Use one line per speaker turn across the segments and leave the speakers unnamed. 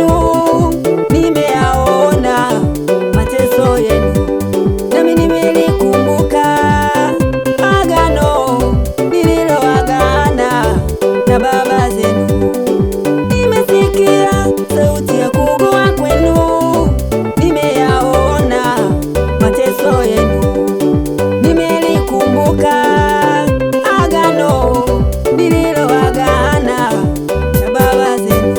kwenu, nimeyaona mateso yenu, nami nimelikumbuka agano nililoagana na baba zenu. Nimesikia sauti ya kuugua kwenu, nimeyaona mateso yenu, nimelikumbuka agano nililoagana na baba zenu.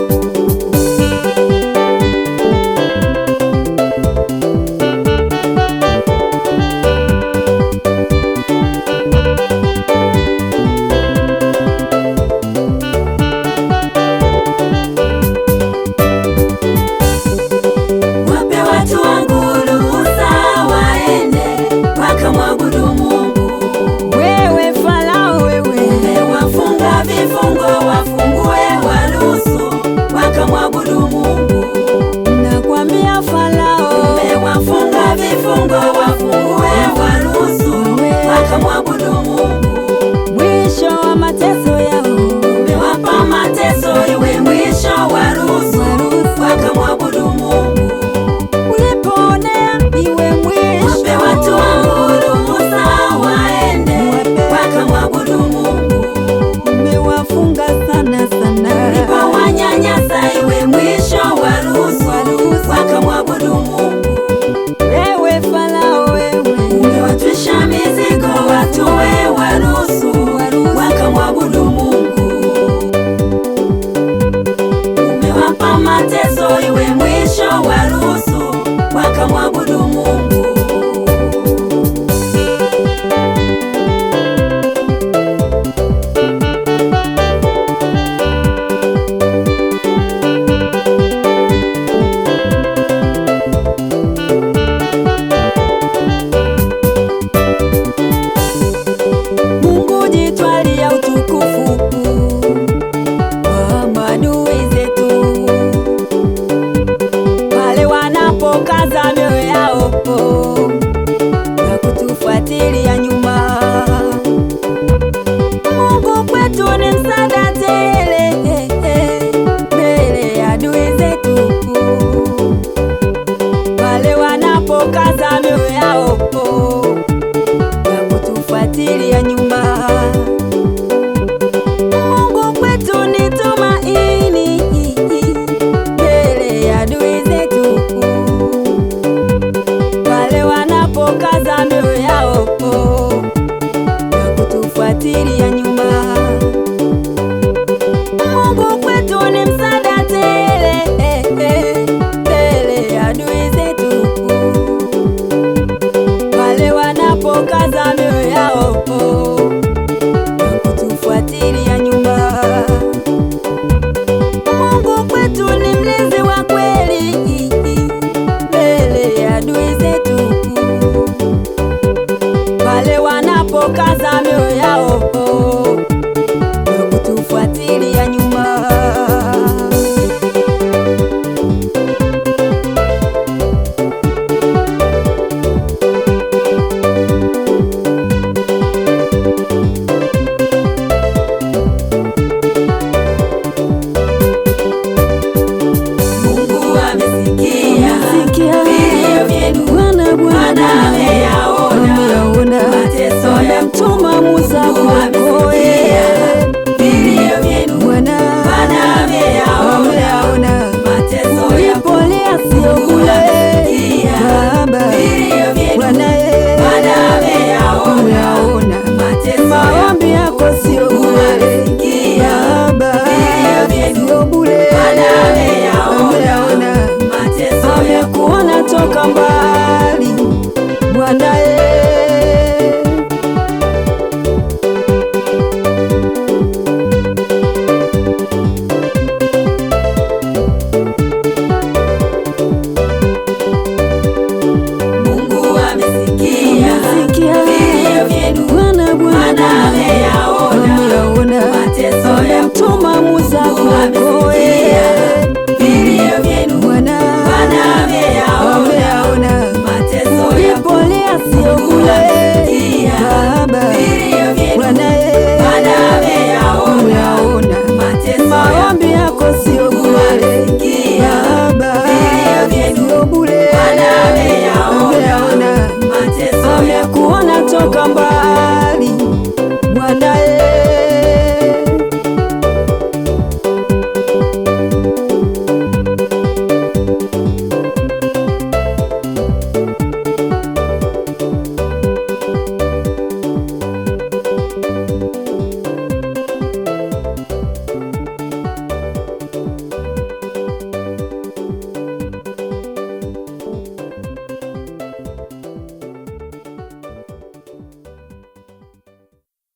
Wape watu wangu ruhusa waende wakamwabudu Mungu.
Wewe Farao, wewe
Umewafunga vifungo, wafungue waruhusu wakamwabudu Mungu.
nakwambia Farao,
Umewafunga vifungo, wafungue waruhusu wakamwabudu Mungu.
mwisho wa mateso yao
Umewapa mateso iwe mwisho, waruhusu wakamwabudu Mungu.
ulipoonea iwe mwisho.
Wape watu wangu ruhusa waende wakamwabudu Mungu.
Umewafunga sana sana,
Ulipowanyanyasa iwe mwisho, waruhusu wakamwabudu Mungu.
wewe Farao, wewe
Umewatwisha mizigo watue, waruhusu wakamwabudu Mungu. Umewapa mateso iwe mwisho, waruhusu wakamwabudu Mungu.
Mungu jitwalia utukufu kwa maadui zetu, pale wanapokaza mioyo yao na kutufuatilia nyuma. Mungu kwetu ni msaada tele mbele ya adui zetu, pale wanapokaza mioyo yao na kutufuatilia nyuma. Mungu kwetu ni tumaini mbele ya adui zetu, pale wanapokaza mioyo yao na kutufuatilia nyuma. Mungu kwetu ni msaada tele mbele ya adui zetu, pale wanapokaza mioyo yao na kutufuatilia nyuma. Mungu kwetu ni mlinzi wa kweli mbele ya adui zetu, pale wanapokaza mioyo yao na kutufuatilia nyuma.
Mungu amesikia
Sikia
vilio vyenu,
Bwana,
Bwana ameyaona
ameyaona,
mateso yako.
amemtuma Musa
Mungu
kuokoe.
amesikia vilio vyenu,
Bwana
Bwana ameyaona mateso yako.
ulipolia sio
Mungu
bure,
amesikia
Baba
vilio vyenu,
Bwana
Bwana ameyaona
ameyaona,
mateso
maombi
yako.
yako sio
Mungu
bure,
amesikia
Baba
vilio vyenu,
sio bure,
Bwana ameyaona
ameyaona,
mateso yako.
amekuona toka mbali.